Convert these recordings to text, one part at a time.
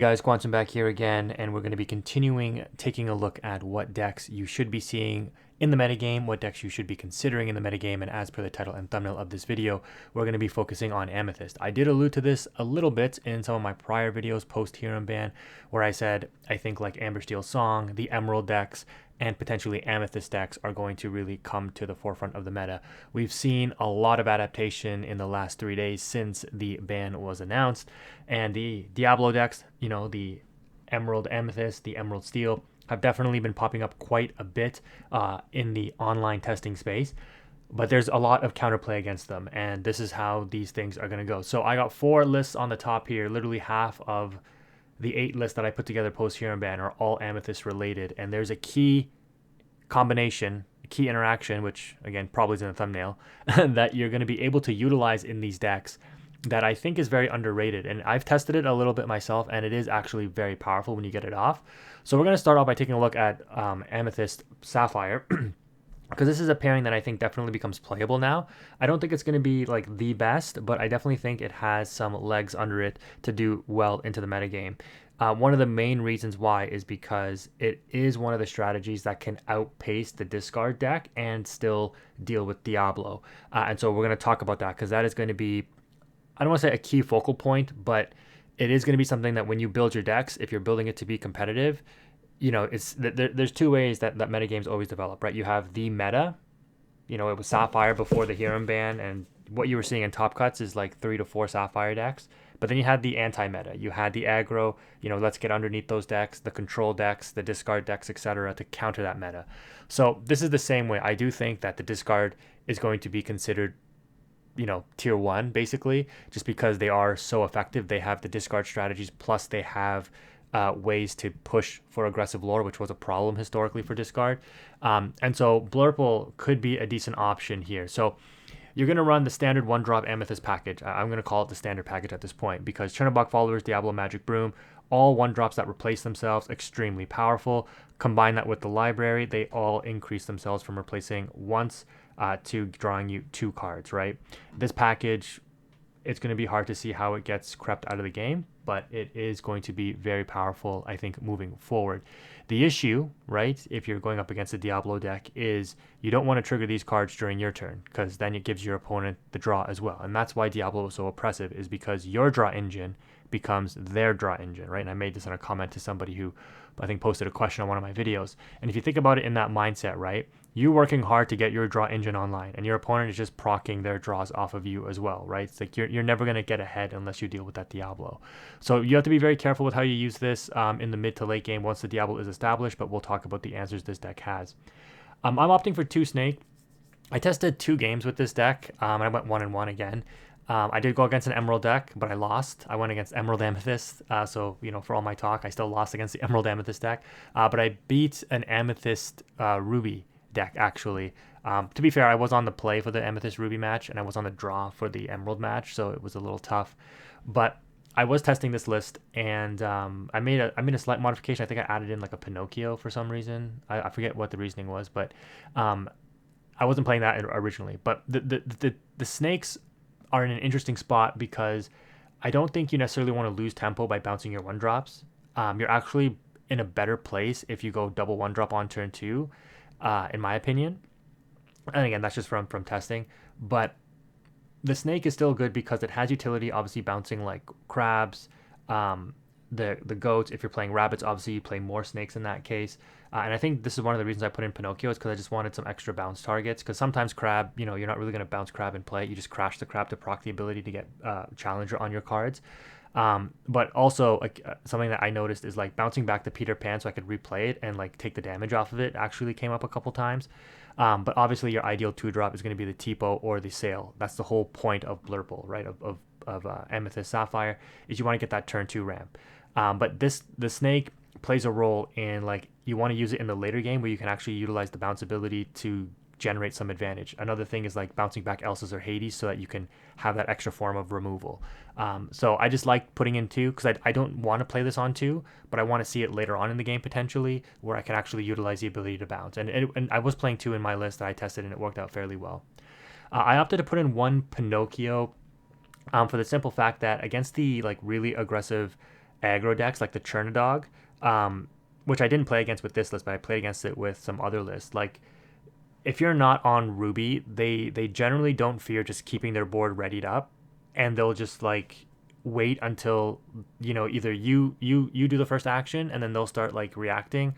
Guys, Quantum back here again, and we're going to be continuing taking a look at what decks you should be seeing in the metagame, what decks you should be considering in the metagame, and as per the title and thumbnail of this video, we're going to be focusing on Amethyst. I did allude to this a little bit in some of my prior videos, post-HIRAM ban, where I said I think like Amber Steel Song, the Emerald decks, and potentially Amethyst decks are going to really come to the forefront of the meta. We've seen a lot of adaptation in the last 3 days since the ban was announced, and the Diablo decks, the Emerald Amethyst, the Emerald Steel, have definitely been popping up quite a bit in the online testing space. But there's a lot of counterplay against them, and this is how these things are going to go. So I got 4 lists on the top here. Literally half of the 8 lists that I put together post-HIRAM ban are all Amethyst related, and there's a key combination, key interaction, which again probably is in the thumbnail, that you're going to be able to utilize in these decks that I think is very underrated. And I've tested it a little bit myself, and it is actually very powerful when you get it off. So we're going to start off by taking a look at Amethyst Sapphire. Because this is a pairing that I think definitely becomes playable now. I don't think it's going to be like the best, but I definitely think it has some legs under it to do well into the metagame. One of the main reasons why is because it is one of the strategies that can outpace the discard deck and still deal with Diablo. And so we're going to talk about that because that is going to be, I don't want to say a key focal point, but it is going to be something that when you build your decks, if you're building it to be competitive, there's 2 ways that metagames always develop, right? You have the meta, it was Sapphire before the HIRAM ban, and what you were seeing in top cuts is like 3 to 4 Sapphire decks. But then you had the anti-meta. You had the aggro, let's get underneath those decks, the control decks, the discard decks, etc., to counter that meta. So this is the same way. I do think that the discard is going to be considered tier 1 basically, just because they are so effective. They have the discard strategies, plus they have ways to push for aggressive lore, which was a problem historically for discard. And so Blurple could be a decent option here. So you're going to run the standard 1-drop Amethyst package. I'm going to call it the standard package at this point because Chernobog Followers, Diablo, Magic Broom, all 1-drops that replace themselves, extremely powerful. Combine that with the library, they all increase themselves from replacing once to drawing you 2 cards, right? This package, it's going to be hard to see how it gets crept out of the game, but it is going to be very powerful, I think, moving forward. The issue, right, if you're going up against a Diablo deck, is you don't want to trigger these cards during your turn, because then it gives your opponent the draw as well. And that's why Diablo is so oppressive, is because your draw engine becomes their draw engine, right? And I made this in a comment to somebody who I think posted a question on one of my videos. And if you think about it in that mindset, right, you're working hard to get your draw engine online, and your opponent is just procking their draws off of you as well, right? It's like you're never going to get ahead unless you deal with that Diablo. So you have to be very careful with how you use this in the mid to late game once the Diablo is established, but we'll talk about the answers this deck has. I'm opting for 2 Snake. I tested 2 games with this deck, and I went 1-1 again. I did go against an Emerald deck, but I lost. I went against Emerald Amethyst, so for all my talk, I still lost against the Emerald Amethyst deck. But I beat an Amethyst Ruby deck, actually. To be fair, I was on the play for the Amethyst Ruby match, and I was on the draw for the Emerald match, so it was a little tough. But I was testing this list, and I made a slight modification. I think I added in like a Pinocchio for some reason. I forget what the reasoning was, but I wasn't playing that originally. But the snakes are in an interesting spot because I don't think you necessarily want to lose tempo by bouncing your 1-drops. You're actually in a better place if you go double 1-drop on turn 2, in my opinion. And again, that's just from testing. But the snake is still good because it has utility, obviously bouncing like crabs, the goats. If you're playing rabbits, obviously you play more snakes in that case. And I think this is one of the reasons I put in Pinocchio, is because I just wanted some extra bounce targets. Because sometimes crab, you're not really going to bounce crab and play it. You just crash the crab to proc the ability to get challenger on your cards. But also something that I noticed is like bouncing back to Peter Pan so I could replay it and like take the damage off of it actually came up a couple times. But obviously your ideal 2-drop is going to be the Tipo or the Sail. That's the whole point of Blurple, right? Of Amethyst Sapphire, is you want to get that turn 2 ramp. But the snake plays a role in, like, you want to use it in the later game where you can actually utilize the bounce ability to generate some advantage. Another thing is like bouncing back Elsa's or Hades so that you can have that extra form of removal. So I just like putting in 2 because I don't want to play this on 2, but I want to see it later on in the game potentially where I can actually utilize the ability to bounce. And I was playing 2 in my list that I tested, and it worked out fairly well. I opted to put in 1 Pinocchio for the simple fact that against the like really aggressive aggro decks like the Chernodog, which I didn't play against with this list, but I played against it with some other lists. Like if you're not on Ruby, they generally don't fear just keeping their board readied up, and they'll just like wait until either you do the first action and then they'll start like reacting,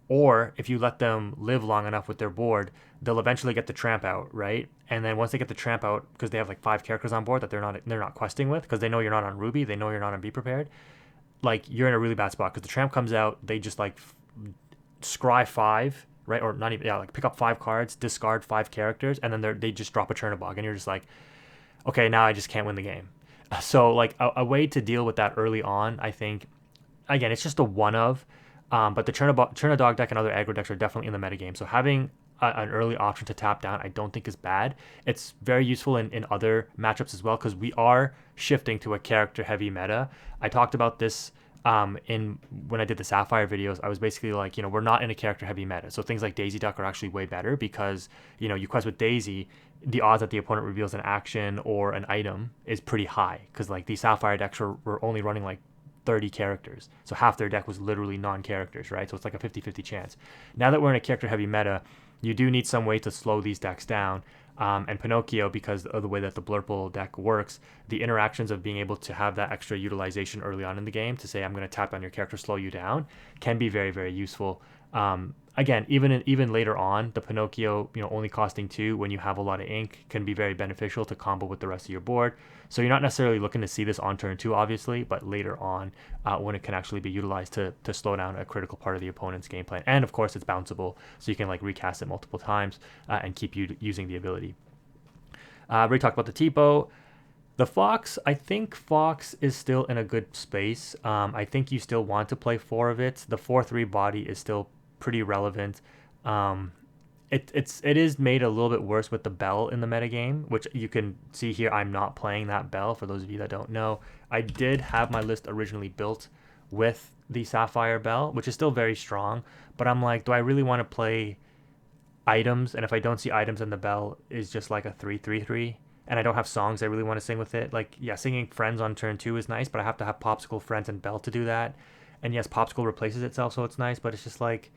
or if you let them live long enough with their board, they'll eventually get the tramp out, right? And then once they get the tramp out, because they have like 5 characters on board that they're not questing with, because they know you're not on Ruby, they know you're not on Be Prepared. Like you're in a really bad spot because the tramp comes out, they just like scry 5, right? Or not even, yeah, like pick up 5 cards, discard 5 characters, and then they just drop a Chernobog, and you're just like, okay, now I just can't win the game. So like a way to deal with that early on, I think, again, it's just a one of, but the Chernodog deck and other aggro decks are definitely in the metagame. So having an early option to tap down, I don't think is bad. It's very useful in other matchups as well, because we are shifting to a character heavy meta. I talked about this in when I did the Sapphire videos. I was basically like, we're not in a character heavy meta. So things like Daisy Duck are actually way better because, you quest with Daisy, the odds that the opponent reveals an action or an item is pretty high, because like these Sapphire decks were only running like 30 characters. So half their deck was literally non-characters, right? So it's like a 50-50 chance. Now that we're in a character heavy meta, you do need some way to slow these decks down. And Pinocchio, because of the way that the Blurple deck works, the interactions of being able to have that extra utilization early on in the game to say, I'm going to tap on your character, slow you down, can be very, very useful. Again, even later on, the Pinocchio, only costing 2 when you have a lot of ink can be very beneficial to combo with the rest of your board. So you're not necessarily looking to see this on turn 2, obviously, but later on when it can actually be utilized to slow down a critical part of the opponent's game plan. And of course, it's bounceable, so you can like recast it multiple times and keep using the ability. We already talked about the Tipo. The Fox, I think Fox is still in a good space. I think you still want to play 4 of it. The 4/3 body is still pretty relevant. It is made a little bit worse with the bell in the metagame, which you can see here. I'm not playing that bell, for those of you that don't know. I did have my list originally built with the Sapphire bell, which is still very strong, but I'm like, do I really want to play items? And if I don't see items and the bell is just like a 3/3/3, and I don't have songs I really want to sing with it, like, yeah, singing Friends on turn 2 is nice, but I have to have Popsicle, Friends, and Bell to do that. And yes, Popsicle replaces itself, so it's nice, but it's just like,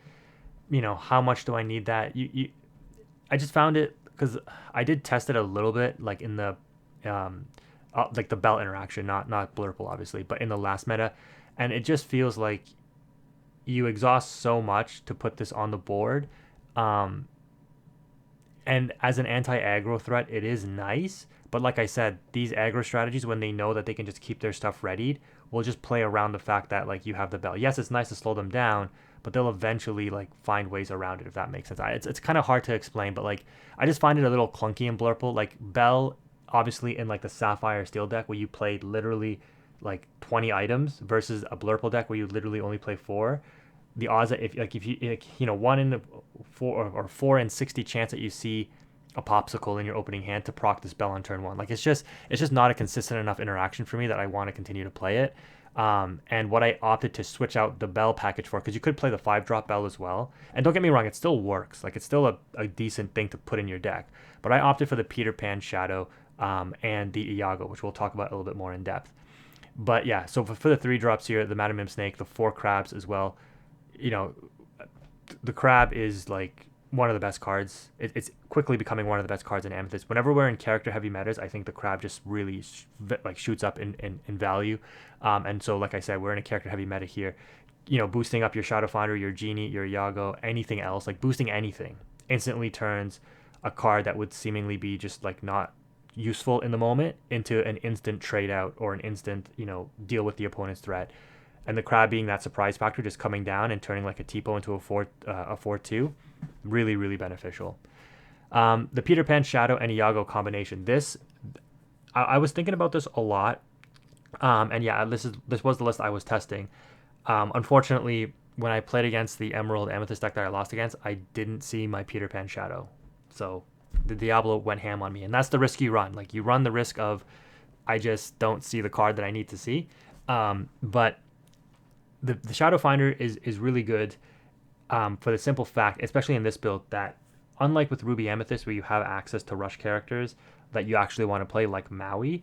how much do I need that? I just found it, because I did test it a little bit, like in the like the bell interaction, not Blurple obviously, but in the last meta, and it just feels like you exhaust so much to put this on the board. And as an anti-aggro threat, it is nice, but like I said, these aggro strategies, when they know that they can just keep their stuff readied, will just play around the fact that like you have the bell. Yes, it's nice to slow them down, but they'll eventually like find ways around it, if that makes sense. It's kind of hard to explain, but like I just find it a little clunky in Blurple. Like Bell, obviously in like the Sapphire Steel deck where you played literally like 20 items versus a Blurple deck where you literally only play 4. The odds that if you like, 1 in 4 or 4 in 60 chance that you see a Popsicle in your opening hand to proc this bell on turn 1. Like it's just not a consistent enough interaction for me that I want to continue to play it. And what I opted to switch out the bell package for, because you could play the 5-drop bell as well. And don't get me wrong, it still works. Like it's still a decent thing to put in your deck. But I opted for the Peter Pan Shadow and the Iago, which we'll talk about a little bit more in depth. But yeah, so for the 3-drops here, the Madam Mim Snake, the 4 crabs as well. The crab is like one of the best cards. It's quickly becoming one of the best cards in Amethyst. Whenever we're in character heavy metas, I think the crab just really shoots up in value. And so, like I said, we're in a character heavy meta here. Boosting up your Shadow Finder, your Genie, your Iago, anything else, like boosting anything, instantly turns a card that would seemingly be just like not useful in the moment into an instant trade out or an instant, deal with the opponent's threat. And the crab being that surprise factor, just coming down and turning like a Tipo into a 4/2, really, really beneficial. The Peter Pan Shadow and Iago combination. I was thinking about this a lot, and yeah, this was the list I was testing. Unfortunately, when I played against the Emerald Amethyst deck that I lost against, I didn't see my Peter Pan Shadow, so the Diablo went ham on me, and that's the risk you run. Like you run the risk of I just don't see the card that I need to see, but the Shadow Finder is really good for the simple fact, especially in this build, that unlike with Ruby Amethyst where you have access to rush characters that you actually want to play like Maui,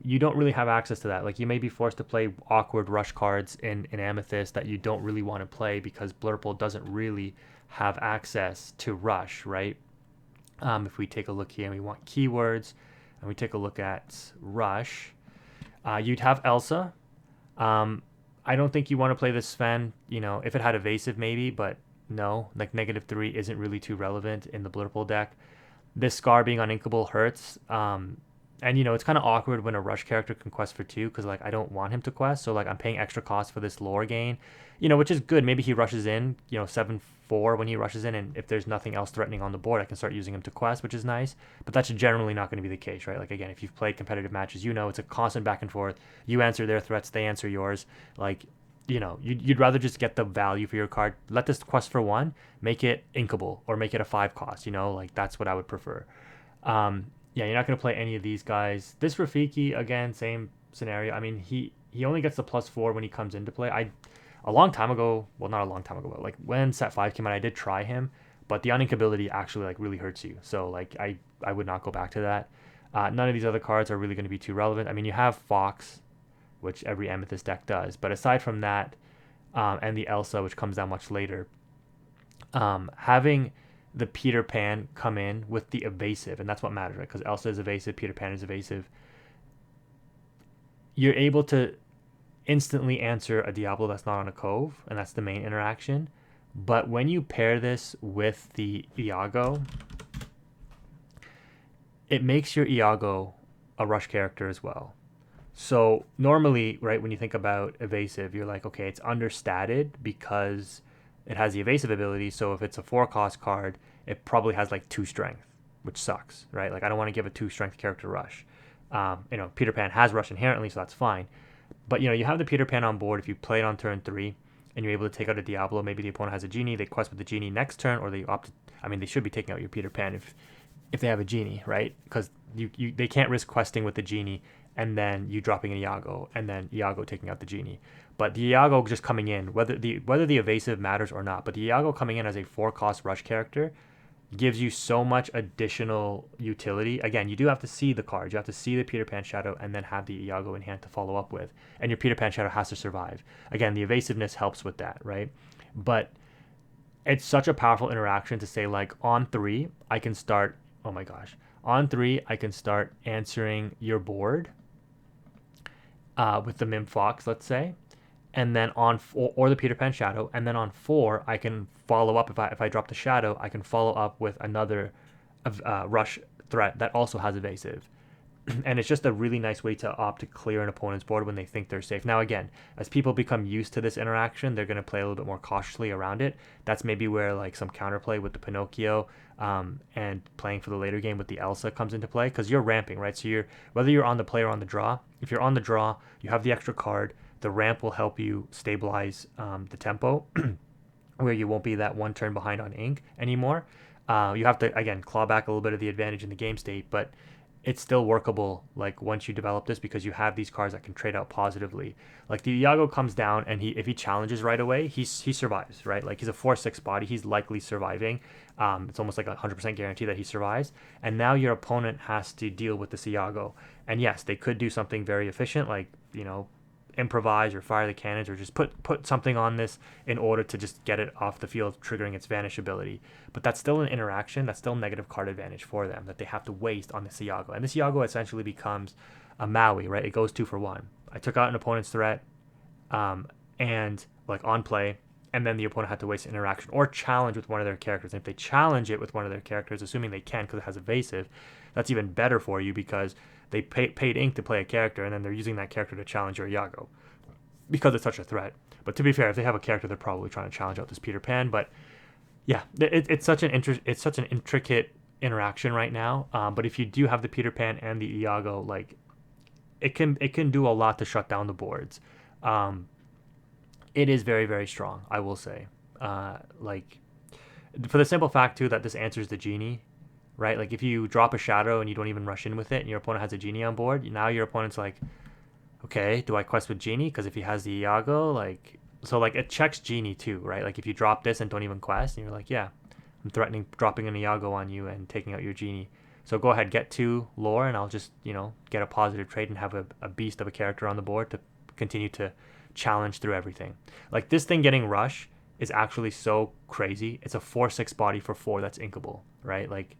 You don't really have access to that. Like you may be forced to play awkward rush cards in Amethyst that you don't really want to play because Blurple doesn't really have access to rush, right? If we take a look here and we want keywords and we take a look at rush, you'd have Elsa. I don't think you want to play this Sven, you know, if it had evasive maybe, but no, like -3 isn't really too relevant in the Blurple deck. This Scar being uninkable hurts. And you know, it's kind of awkward when a rush character can quest for 2 because like I don't want him to quest, so like I'm paying extra cost for this lore gain, you know, which is good. Maybe he rushes in, you know, 7/4 when he rushes in, and if there's nothing else threatening on the board, I can start using him to quest, which is nice. But that's generally not going to be the case, right? Like again, if you've played competitive matches, you know it's a constant back and forth. You answer their threats, they answer yours. Like, you know, you'd rather just get the value for your card. Let this quest for 1, make it inkable, or make it a 5 cost. You know, like that's what I would prefer. Yeah, you're not going to play any of these guys. This Rafiki, again, same scenario. I mean, he only gets the +4 when he comes into play. A long time ago, well, not a long time ago, but like when Set 5 came out, I did try him, but the uninkability actually like really hurts you. So like I would not go back to that. None of these other cards are really going to be too relevant. I mean, you have Fox, which every Amethyst deck does, but aside from that, and the Elsa, which comes down much later, having the Peter Pan come in with the evasive, and that's what matters, right? Because Elsa is evasive, Peter Pan is evasive. You're able to instantly answer a Diablo that's not on a cove, and that's the main interaction. But when you pair this with the Iago, it makes your Iago a rush character as well. So normally, right, when you think about evasive, you're like, okay, it's understated because it has the evasive ability, so if it's a 4-cost card, it probably has like 2 strength, which sucks, right? Like I don't want to give a 2 strength character rush. You know, Peter Pan has rush inherently, so that's fine. But you know, you have the Peter Pan on board. If you play it on turn 3 and you're able to take out a Diablo, maybe the opponent has a genie, they quest with the genie next turn, or they opt. I mean, they should be taking out your Peter Pan if they have a genie, right? Because they can't risk questing with the genie and then you dropping an Iago and then Iago taking out the genie. But the Iago just coming in, whether the evasive matters or not, but the Iago coming in as a 4-cost rush character gives you so much additional utility. Again, you do have to see the cards. You have to see the Peter Pan Shadow and then have the Iago in hand to follow up with. And your Peter Pan Shadow has to survive. Again, the evasiveness helps with that, right? But it's such a powerful interaction to say, like, on 3, I can start, oh my gosh, on 3, I can start answering your board with the Mim Fox, let's say. And then on 4, or the Peter Pan Shadow, and then on 4, I can follow up. If I drop the Shadow, I can follow up with another rush threat that also has evasive. And it's just a really nice way to opt to clear an opponent's board when they think they're safe. Now, again, as people become used to this interaction, they're going to play a little bit more cautiously around it. That's maybe where like some counterplay with the Pinocchio and playing for the later game with the Elsa comes into play, because you're ramping, right? So whether you're on the play or on the draw, if you're on the draw, you have the extra card. The ramp will help you stabilize the tempo where you won't be that 1 turn behind on ink anymore. You have to, again, claw back a little bit of the advantage in the game state, but it's still workable like once you develop this, because you have these cards that can trade out positively. Like the Iago comes down and if he challenges right away, he survives, right? Like he's a 4/6 body, he's likely surviving. It's almost like a 100% guarantee that he survives. And now your opponent has to deal with this Iago. And yes, they could do something very efficient, like, you know, improvise or fire the cannons, or just put something on this in order to just get it off the field, triggering its vanish ability. But that's still an interaction, that's still negative card advantage for them that they have to waste on this Iago. And this Iago essentially becomes a Maui, right? It goes 2 for 1. I took out an opponent's threat and like on play, and then the opponent had to waste an interaction or challenge with one of their characters. And if they challenge it with one of their characters, assuming they can because it has evasive, that's even better for you because they paid ink to play a character, and then they're using that character to challenge your Iago because it's such a threat. But to be fair, if they have a character, they're probably trying to challenge out this Peter Pan. But yeah, it's such an intricate interaction right now. But if you do have the Peter Pan and the Iago, like it can do a lot to shut down the boards. It is very, very strong, I will say. Like for the simple fact too that this answers the genie. Right, like if you drop a Shadow and you don't even rush in with it, and your opponent has a genie on board, now your opponent's like, okay, do I quest with genie? Because if he has the Iago, like, so like it checks genie too, right? Like if you drop this and don't even quest, and you're like, yeah, I'm threatening dropping an Iago on you and taking out your genie. So go ahead, get 2 lore, and I'll just, get a positive trade and have a beast of a character on the board to continue to challenge through everything. Like, this thing getting rush is actually so crazy. It's a 4/6 body for 4 that's inkable, right? Like,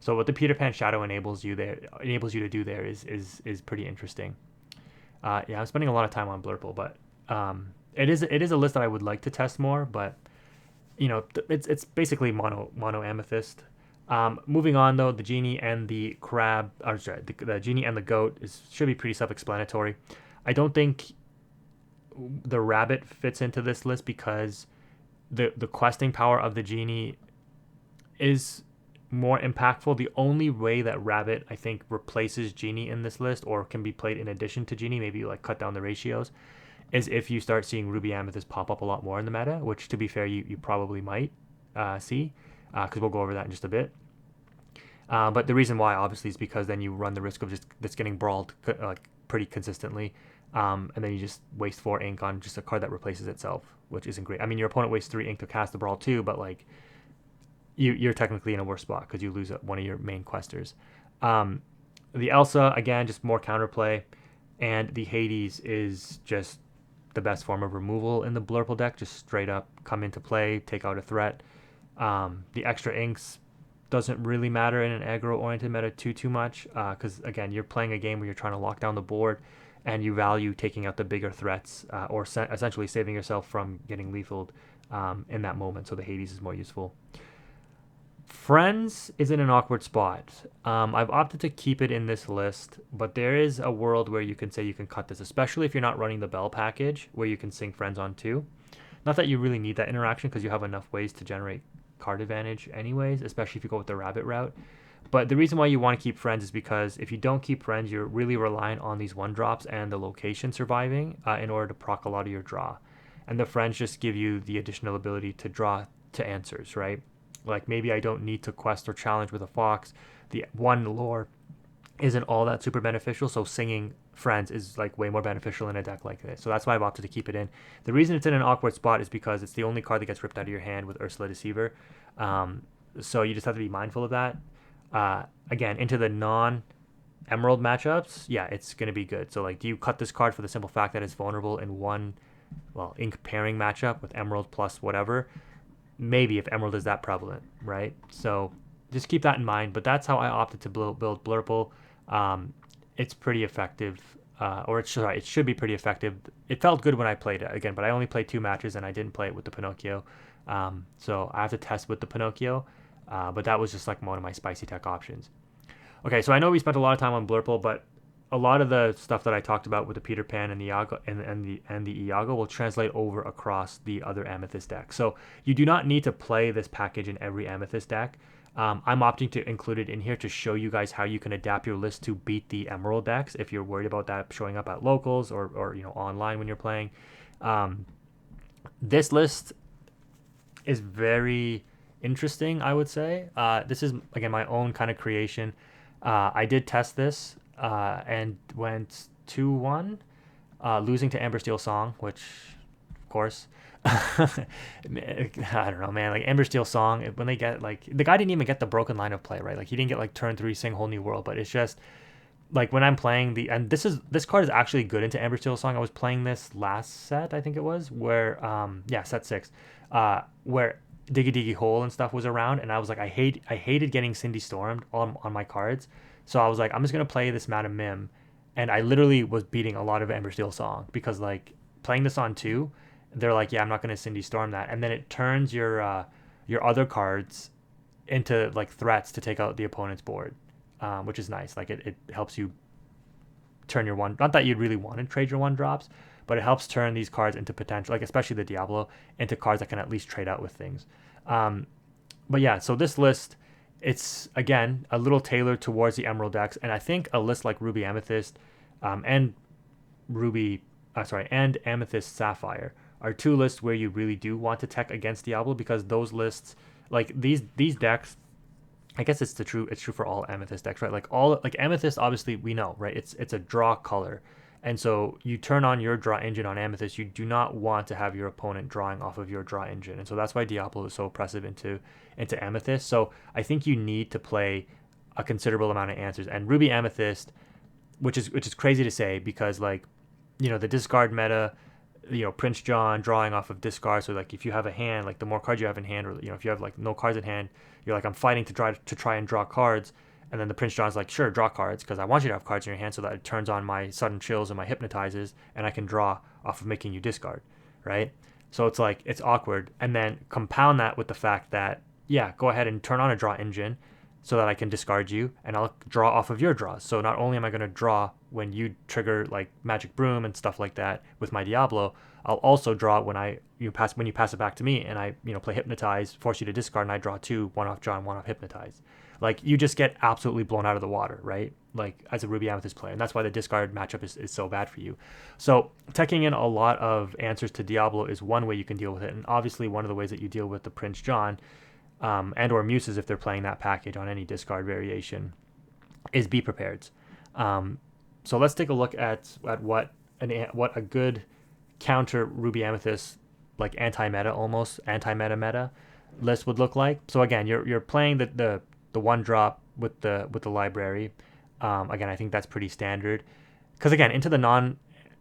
so what the Peter Pan Shadow enables you to do there is pretty interesting. Yeah, I'm spending a lot of time on Blurple, but it is a list that I would like to test more, but it's basically mono amethyst. Moving on though, the genie and the crab, or sorry, the genie and the goat should be pretty self-explanatory. I don't think the rabbit fits into this list because the questing power of the genie is more impactful. The only way that rabbit, I think, replaces genie in this list or can be played in addition to genie, maybe like cut down the ratios, is if you start seeing ruby amethyst pop up a lot more in the meta, which, to be fair, you probably might see, because we'll go over that in just a bit. But the reason why, obviously, is because then you run the risk of just getting brawled like pretty consistently, and then you just waste 4 ink on just a card that replaces itself, which isn't great. I mean, your opponent wastes 3 ink to cast the brawl too, but like you're technically in a worse spot because you lose one of your main questers. The Elsa, again, just more counterplay, and the Hades is just the best form of removal in the Blurple deck. Just straight up come into play, take out a threat. The extra inks doesn't really matter in an aggro-oriented meta too much, because again, you're playing a game where you're trying to lock down the board, and you value taking out the bigger threats, or essentially saving yourself from getting lethaled in that moment. So the Hades is more useful. Friends is in an awkward spot. I've opted to keep it in this list, but there is a world where you can say you can cut this, especially if you're not running the Bell package where you can sing Friends on 2. Not that you really need that interaction because you have enough ways to generate card advantage anyways, especially if you go with the rabbit route. But the reason why you want to keep Friends is because if you don't keep Friends, you're really reliant on these 1-drops and the location surviving in order to proc a lot of your draw. And the Friends just give you the additional ability to draw to answers, right? Like, maybe I don't need to quest or challenge with a fox. The 1 lore isn't all that super beneficial, so singing Friends is like way more beneficial in a deck like this. So that's why I've opted to keep it in. The reason it's in an awkward spot is because it's the only card that gets ripped out of your hand with Ursula Deceiver. So you just have to be mindful of that. Again, into the non-emerald matchups, yeah, it's going to be good. So like, do you cut this card for the simple fact that it's vulnerable in one, ink pairing matchup with emerald plus whatever? Maybe, if emerald is that prevalent, right? So just keep that in mind. But that's how I opted to build Blurple. It's pretty effective, it should be pretty effective. It felt good when I played it again, but I only played 2 matches and I didn't play it with the Pinocchio. So I have to test with the Pinocchio, but that was just like one of my spicy tech options. Okay, so I know we spent a lot of time on Blurple, but a lot of the stuff that I talked about with the Peter Pan and the Iago and the Iago will translate over across the other Amethyst deck. So you do not need to play this package in every Amethyst deck. I'm opting to include it in here to show you guys how you can adapt your list to beat the Emerald decks if you're worried about that showing up at locals or online when you're playing. This list is very interesting, I would say. This is, again, my own kind of creation. I did test this and went 2-1, losing to Amber Steel Song, which, of course, I don't know, man. Like, Amber Steel Song, when they get, like, the guy didn't even get the broken line of play, right? Like, he didn't get like turn 3 sing Whole New World, but it's just like when I'm playing and this card is actually good into Amber Steel Song. I was playing this last set, I think it was, where set 6, where Diggy Diggy Hole and stuff was around, and I was like, I hated getting Cindy Stormed on my cards. So I was like, I'm just gonna play this Madam Mim, and I literally was beating a lot of Amber Steel Song because, like, playing this on 2, they're like, yeah, I'm not gonna Cindy Storm that, and then it turns your other cards into like threats to take out the opponent's board, which is nice. Like, it helps you turn your one. Not that you'd really want to trade your 1-drops, but it helps turn these cards into potential, like especially the Diablo, into cards that can at least trade out with things. But yeah, so this list, it's, again, a little tailored towards the Emerald decks, and I think a list like Ruby Amethyst and Amethyst Sapphire are 2 lists where you really do want to tech against Diablo, because those lists, like these decks, I guess it's true for all Amethyst decks, right? Like Amethyst, obviously we know, right? It's a draw color. And so you turn on your draw engine on Amethyst, you do not want to have your opponent drawing off of your draw engine. And so that's why Diablo is so oppressive into Amethyst. So I think you need to play a considerable amount of answers. And Ruby Amethyst, which is crazy to say because like, the discard meta, Prince John drawing off of discard. So like if you have a hand, like the more cards you have in hand, or if you have like no cards in hand, you're like, I'm fighting to try and draw cards. And then the Prince John's like, sure, draw cards because I want you to have cards in your hand so that it turns on my sudden chills and my hypnotizes, and I can draw off of making you discard, right? So it's like, it's awkward. And then compound that with the fact that, yeah, go ahead and turn on a draw engine so that I can discard you and I'll draw off of your draws. So not only am I going to draw when you trigger like Magic Broom and stuff like that with my Diablo, I'll also draw when you pass it back to me and I play Hypnotize, force you to discard, and I draw 2, one off draw and one off Hypnotize. Like you just get absolutely blown out of the water, right? Like as a Ruby Amethyst player, and that's why the discard matchup is so bad for you. So teching in a lot of answers to Diablo is one way you can deal with it, and obviously one of the ways that you deal with the Prince John and or Muses if they're playing that package on any discard variation is be prepared. So let's take a look at what a good counter Ruby Amethyst, like anti-meta meta list would look like. So again, you're playing the one drop with the library. Again, I think that's pretty standard. Because again, into the non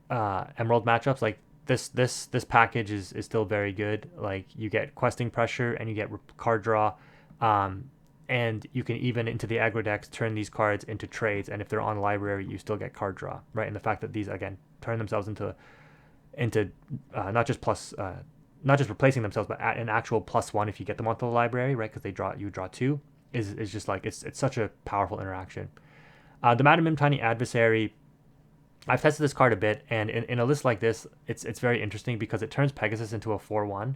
Emerald matchups, like this package is still very good. Like you get questing pressure and you get card draw, and you can even into the aggro decks turn these cards into trades. And if they're on library, you still get card draw, right? And the fact that these again turn themselves into not just replacing themselves, but an actual +1 if you get them onto the library, right? Because you draw 2 is just like it's such a powerful interaction. The Madam Mim Tiny Adversary, I've tested this card a bit, and in a list like this, it's very interesting because it turns Pegasus into a 4/1,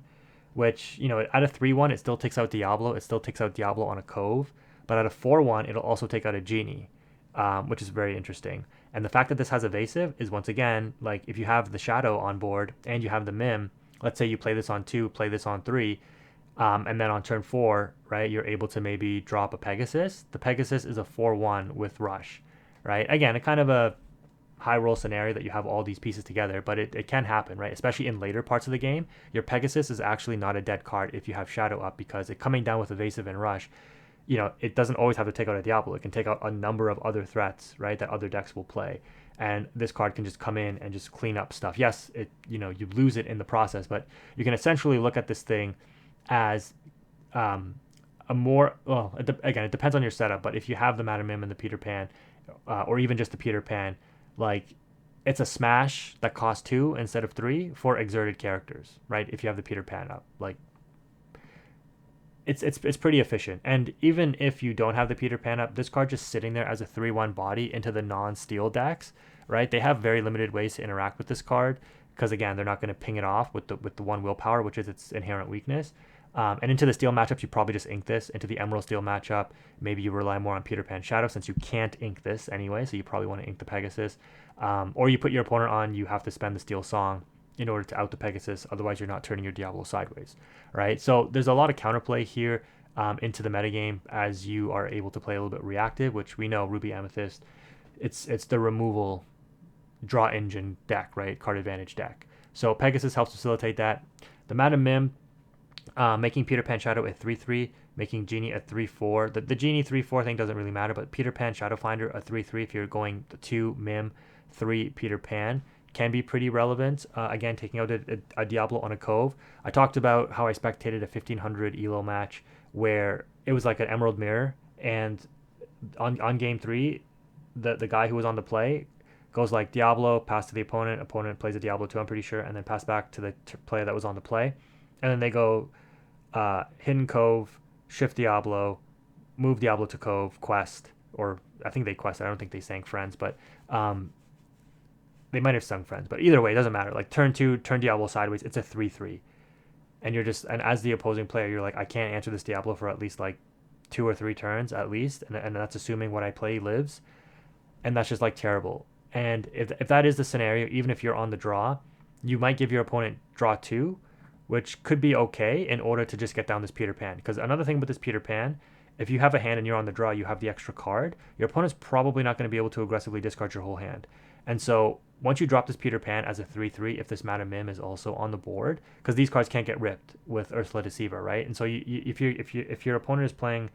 which at a 3/1 it still takes out Diablo. It still takes out Diablo on a Cove, but at a 4/1 it'll also take out a Genie, which is very interesting. And the fact that this has evasive is once again like if you have the Shadow on board and you have the Mim. Let's say you play this on 2, play this on 3. And then on turn 4, right, you're able to maybe drop a Pegasus. The Pegasus is a 4/1 with Rush, right? Again, a kind of a high roll scenario that you have all these pieces together, but it can happen, right? Especially in later parts of the game. Your Pegasus is actually not a dead card if you have Shadow up because it coming down with Evasive and Rush, it doesn't always have to take out a Diablo. It can take out a number of other threats, right, that other decks will play. And this card can just come in and just clean up stuff. Yes, you lose it in the process, but you can essentially look at this thing as a more, well, again, it depends on your setup, but if you have the Madam Mim and the Peter Pan, or even just the Peter Pan, like it's a smash that costs 2 instead of 3 for exerted characters, right? If you have the Peter Pan up, like it's pretty efficient. And even if you don't have the Peter Pan up, this card just sitting there as a 3/1 body into the non-steel decks, right? They have very limited ways to interact with this card because again, they're not going to ping it off with the 1 willpower, which is its inherent weakness. And into the steel matchups, you probably just ink this. Into the Emerald Steel matchup, maybe you rely more on Peter Pan Shadow since you can't ink this anyway, so you probably want to ink the Pegasus. Or you put your opponent on, you have to spend the Steel Song in order to out the Pegasus, otherwise you're not turning your Diablo sideways, right? So there's a lot of counterplay here into the metagame as you are able to play a little bit reactive, which we know Ruby Amethyst, it's the removal draw engine deck, right? Card advantage deck. So Pegasus helps facilitate that. The Madam Mim, making Peter Pan Shadow a 3/3, making Genie a 3/4. The Genie 3/4 thing doesn't really matter, but Peter Pan Shadow Finder a 3/3 if you're going 2 Mim, 3 Peter Pan can be pretty relevant. Again, taking out a Diablo on a Cove. I talked about how I spectated a 1500 ELO match where it was like an Emerald Mirror, and on game 3, the guy who was on the play goes like Diablo, pass to the opponent plays a Diablo 2, I'm pretty sure, and then pass back to the player that was on the play. And then they go Hidden Cove, Shift Diablo, move Diablo to Cove, quest, or I think they quested. I don't think they sang Friends, but they might have sung Friends. But either way, it doesn't matter. Like turn 2, turn Diablo sideways, it's a 3/3. And and as the opposing player, you're like, I can't answer this Diablo for at least like 2 or 3 turns at least. And that's assuming what I play lives. And that's just like terrible. And if that is the scenario, even if you're on the draw, you might give your opponent draw 2, which could be okay in order to just get down this Peter Pan. Because another thing with this Peter Pan, if you have a hand and you're on the draw, you have the extra card, your opponent's probably not going to be able to aggressively discard your whole hand. And so once you drop this Peter Pan as a 3/3, if this Madam Mim is also on the board, because these cards can't get ripped with Ursula Deceiver, right? And so if your opponent is playing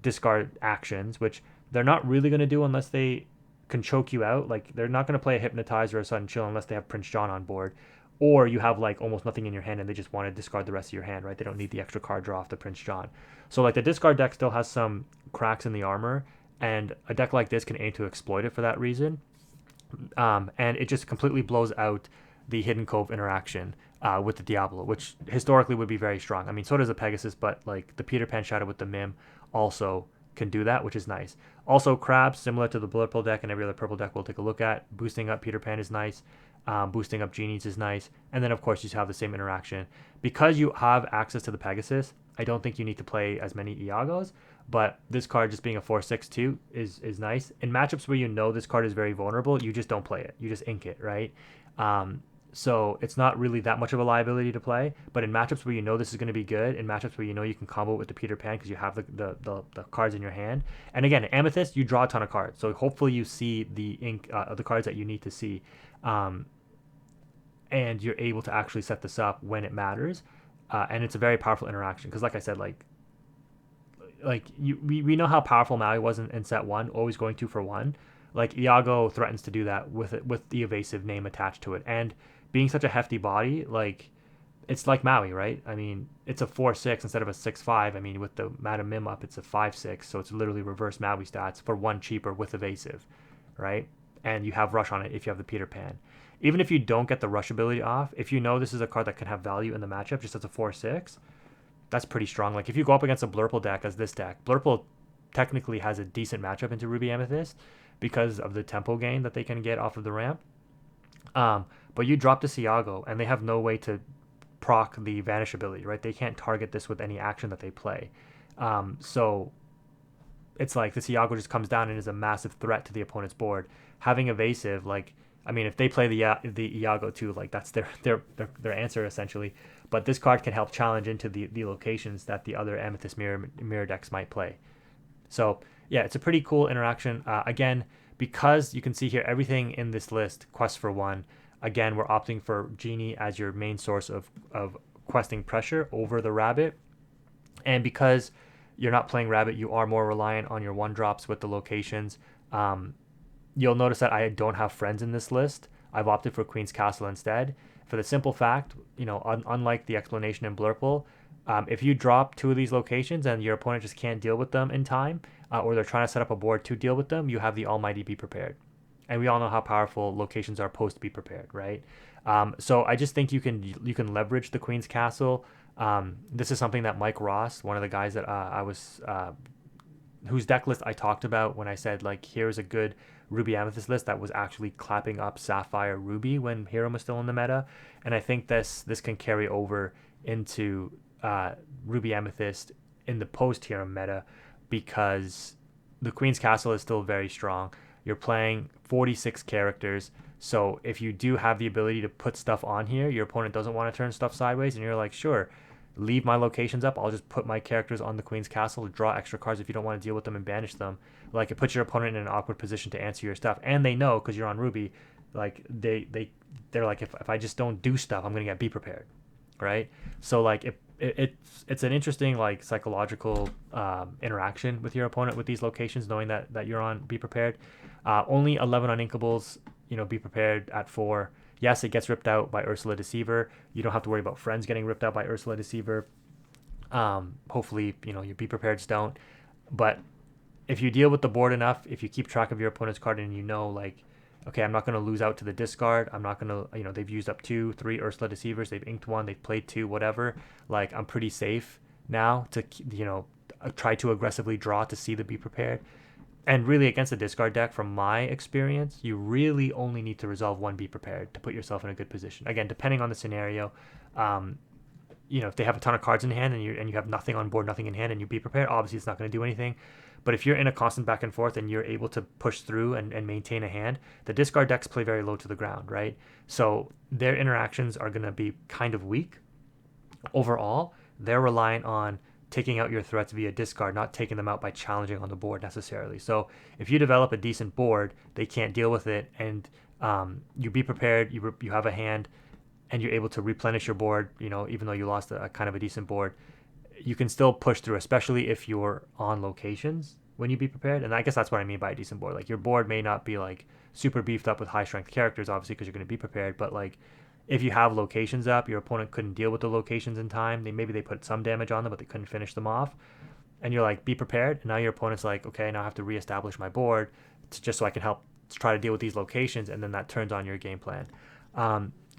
discard actions, which they're not really going to do unless they can choke you out. Like they're not going to play a Hypnotize or a Sudden Chill unless they have Prince John on board, or you have like almost nothing in your hand and they just want to discard the rest of your hand, right? They don't need the extra card draw off the Prince John. So like the discard deck still has some cracks in the armor, and a deck like this can aim to exploit it for that reason. And it just completely blows out the Hidden Cove interaction with the Diablo, which historically would be very strong. I mean, so does the Pegasus, but like the Peter Pan Shadow with the Mim also can do that, which is nice. Also, Crabs, similar to the purple deck and every other purple deck we'll take a look at, boosting up Peter Pan is nice. Boosting up Genies is nice. And then, of course, you have the same interaction. Because you have access to the Pegasus, I don't think you need to play as many Iagos, but this card just being a 4/6 too is nice. In matchups where you know this card is very vulnerable, you just don't play it. You just ink it, right? So it's not really that much of a liability to play, but in matchups where you know this is going to be good, in matchups where you know you can combo with the Peter Pan because you have the cards in your hand. And again, Amethyst, you draw a ton of cards, so hopefully you see the ink, the cards that you need to see, and you're able to actually set this up when it matters. And it's a very powerful interaction because, like I said, we know how powerful Maui was in set 1, always going 2 for 1. Like Iago threatens to do that with the evasive name attached to it, and being such a hefty body, like it's like Maui, right? I mean, it's a 4/6 instead of a 6/5. I mean, with the Madam Mim up, it's a 5/6, so it's literally reverse Maui stats for 1 cheaper with evasive, right? And you have rush on it if you have the Peter Pan. Even if you don't get the rush ability off, if you know this is a card that can have value in the matchup just as a 4/6, that's pretty strong. Like if you go up against a Blurple deck as this deck, Blurple technically has a decent matchup into Ruby Amethyst because of the tempo gain that they can get off of the ramp. But you drop this Iago, and they have no way to proc the Vanish ability, right? They can't target this with any action that they play. So it's like this Iago just comes down and is a massive threat to the opponent's board. Having evasive, like, I mean, if they play the Iago too, like that's their answer essentially. But this card can help challenge into the locations that the other Amethyst mirror decks might play. So yeah, it's a pretty cool interaction. Again, because you can see here everything in this list, quest for 1. Again, we're opting for Genie as your main source of questing pressure over the Rabbit. And because you're not playing Rabbit, you are more reliant on your 1-drops with the locations. You'll notice that I don't have friends in this list. I've opted for Queen's Castle instead. For the simple fact, unlike the explanation in Blurple, if you drop 2 of these locations and your opponent just can't deal with them in time, or they're trying to set up a board to deal with them, you have the Almighty Be Prepared. And we all know how powerful locations are post Be Prepared, right? So I just think you can leverage the Queen's Castle. This is something that Mike Ross, one of the guys that whose deck list I talked about when I said, like, here's a good Ruby Amethyst list that was actually clapping up Sapphire Ruby when Hiram was still in the meta. And I think this can carry over into Ruby Amethyst in the post-Hiram meta because the Queen's Castle is still very strong. You're playing 46 characters, so if you do have the ability to put stuff on here, your opponent doesn't want to turn stuff sideways, and you're like, sure, leave my locations up. I'll just put my characters on the Queen's Castle, draw extra cards if you don't want to deal with them and banish them. Like, it puts your opponent in an awkward position to answer your stuff, and they know because you're on Ruby, like they're like, if I just don't do stuff, I'm gonna get Be Prepared, right? So like it's an interesting like psychological interaction with your opponent with these locations, knowing that you're on Be Prepared. Only 11 uninkables, Be Prepared at 4. Yes, it gets ripped out by Ursula Deceiver. You don't have to worry about friends getting ripped out by Ursula Deceiver. Hopefully, your Be Prepareds don't. But if you deal with the board enough, if you keep track of your opponent's card and like, okay, I'm not going to lose out to the discard. I'm not going to, they've used up 2, 3 Ursula Deceivers. They've inked 1. They've played 2, whatever. Like, I'm pretty safe now to, try to aggressively draw to see the Be Prepared. And really, against a discard deck, from my experience, you really only need to resolve 1 Be Prepared to put yourself in a good position. Again, depending on the scenario, if they have a ton of cards in hand and you have nothing on board, nothing in hand, and you Be Prepared, obviously it's not going to do anything. But if you're in a constant back and forth and you're able to push through and maintain a hand, the discard decks play very low to the ground, right? So their interactions are going to be kind of weak. Overall, they're reliant on taking out your threats via discard, not taking them out by challenging on the board necessarily. So if you develop a decent board, they can't deal with it, and you Be Prepared, you have a hand, and you're able to replenish your board, even though you lost a kind of a decent board, you can still push through, especially if you're on locations. when you be prepared. And I guess that's what I mean by a decent board. Like your board may not be like super beefed up with high strength characters, obviously, because you're going to be prepared. But like if you have locations up, your opponent couldn't deal with the locations in time. Maybe they put some damage on them, but they couldn't finish them off. And you're like, be prepared. And now your opponent's like, okay, now I have to reestablish my board just so I can help try to deal with these locations. And then that turns on your game plan.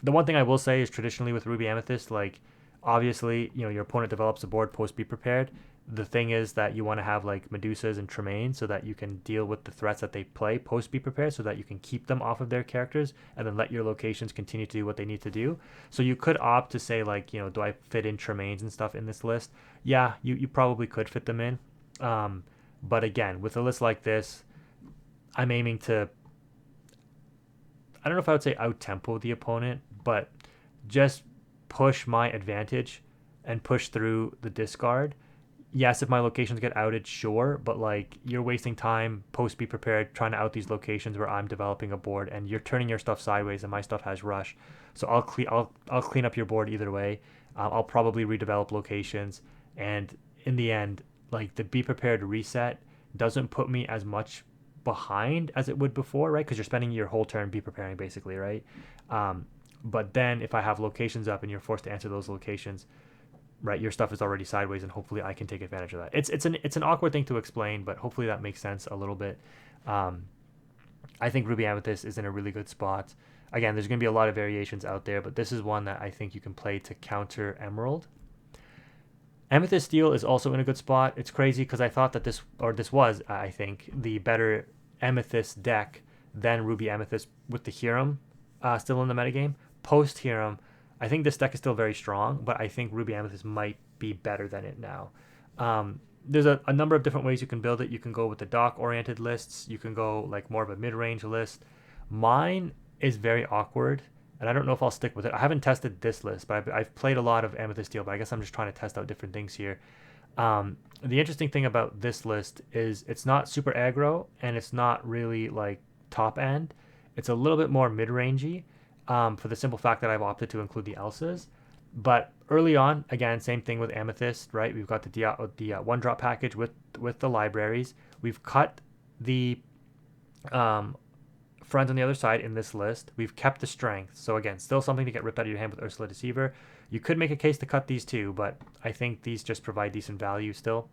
The one thing I will say is traditionally with Ruby Amethyst, like obviously, your opponent develops a board post be prepared. The thing is that you want to have like Medusas and Tremaine so that you can deal with the threats that they play post be prepared, so that you can keep them off of their characters and then let your locations continue to do what they need to do. So you could opt to say like, do I fit in Tremaines and stuff in this list? Yeah, you probably could fit them in. But again, with a list like this, I'm aiming to, I don't know if I would say out tempo the opponent, but just push my advantage and push through the discard. Yes, if my locations get outed, sure, but like you're wasting time post be prepared trying to out these locations where I'm developing a board, and you're turning your stuff sideways and my stuff has rush. So I'll clean up your board either way. I'll probably redevelop locations, and in the end, like the be prepared reset doesn't put me as much behind as it would before, right? Because you're spending your whole turn be preparing basically, right? But then if I have locations up and you're forced to answer those locations, right, your stuff is already sideways, and hopefully I can take advantage of that. It's an awkward thing to explain, but hopefully that makes sense a little bit. I think Ruby Amethyst is in a really good spot. Again, there's going to be a lot of variations out there, but this is one that I think you can play to counter Emerald. Amethyst Steel is also in a good spot. It's crazy because I thought that this was, I think, the better Amethyst deck than Ruby Amethyst with the Hiram still in the metagame. Post-Hiram, I think this deck is still very strong, but I think Ruby Amethyst might be better than it now. There's a number of different ways you can build it. You can go with the dock-oriented lists. You can go like more of a mid-range list. Mine is very awkward, and I don't know if I'll stick with it. I haven't tested this list, but I've played a lot of Amethyst Steel, but I guess I'm just trying to test out different things here. The interesting thing about this list is it's not super aggro, and it's not really like top end. It's a little bit more mid-rangey, for the simple fact that I've opted to include the Elsas. But early on, again, same thing with Amethyst, right? We've got the one drop package with the libraries. We've cut the friends on the other side in this list. We've kept the strength. So again, still something to get ripped out of your hand with Ursula Deceiver. You could make a case to cut these two, but I think these just provide decent value still.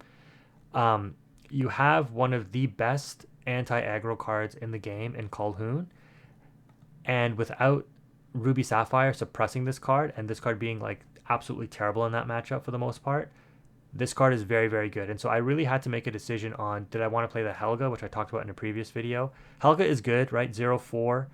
You have one of the best anti-aggro cards in the game in Calhoun. And without Ruby Sapphire suppressing this card, and this card being like absolutely terrible in that matchup for the most part, this card is very, very good. And so I really had to make a decision on, did I want to play the Helga, which I talked about in a previous video. Helga is good, right? 0-4,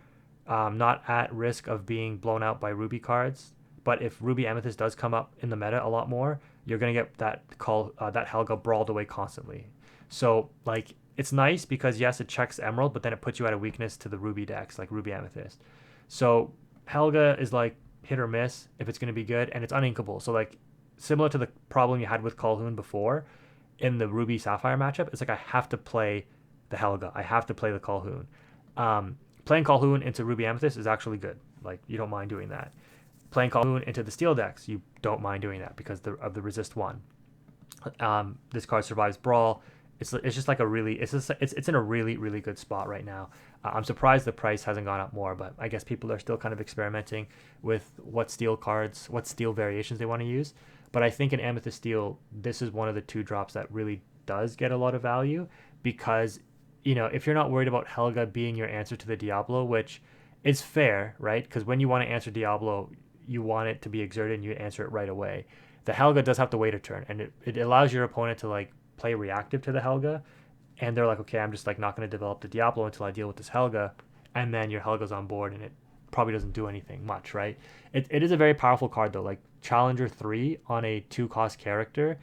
not at risk of being blown out by Ruby cards. But if Ruby Amethyst does come up in the meta a lot more, you're going to get that Helga brawled away constantly. So like it's nice because yes, it checks Emerald, but then it puts you at a weakness to the Ruby decks like Ruby Amethyst. So Helga is like hit or miss if it's going to be good, and it's uninkable. So like similar to the problem you had with Calhoun before in the Ruby Sapphire matchup, it's like I have to play the Helga. I have to play the Calhoun. Playing Calhoun into Ruby Amethyst is actually good. Like you don't mind doing that. Playing Calhoun into the Steel decks, you don't mind doing that because of the resist one. This card survives Brawl. It's just like it's in a really, really good spot right now. I'm surprised the price hasn't gone up more, but I guess people are still kind of experimenting with what steel variations they want to use. But I think in Amethyst Steel, this is one of the two drops that really does get a lot of value because, if you're not worried about Helga being your answer to the Diablo, which is fair, right? Because when you want to answer Diablo, you want it to be exerted and you answer it right away. The Helga does have to wait a turn, and it allows your opponent to like play reactive to the Helga, and they're like, okay, I'm just like not going to develop the Diablo until I deal with this Helga, and then your Helga's on board and it probably doesn't do anything much, right? It is a very powerful card though. Like Challenger 3 on a 2-cost character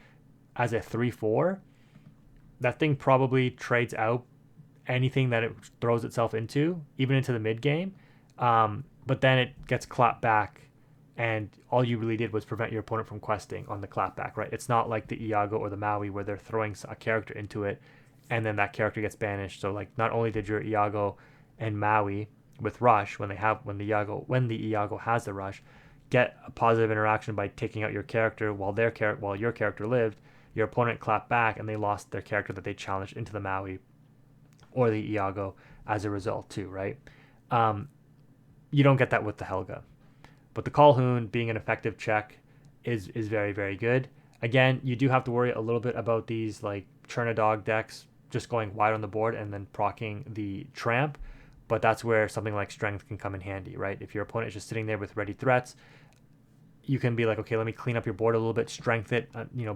as a 3/4, that thing probably trades out anything that it throws itself into, even into the mid game. But then it gets clapped back, and all you really did was prevent your opponent from questing on the clapback, right? It's not like the Iago or the Maui where they're throwing a character into it and then that character gets banished. So like not only did your Iago and Maui with rush when the Iago has the rush get a positive interaction by taking out your character while your character lived, your opponent clapped back and they lost their character that they challenged into the Maui or the Iago as a result too, right? You don't get that with the Helga. But the Calhoun being an effective check is very, very good. Again, you do have to worry a little bit about these like Chernadog decks just going wide on the board and then proccing the Tramp. But that's where something like Strength can come in handy, right? If your opponent is just sitting there with ready threats, you can be like, okay, let me clean up your board a little bit, strength it,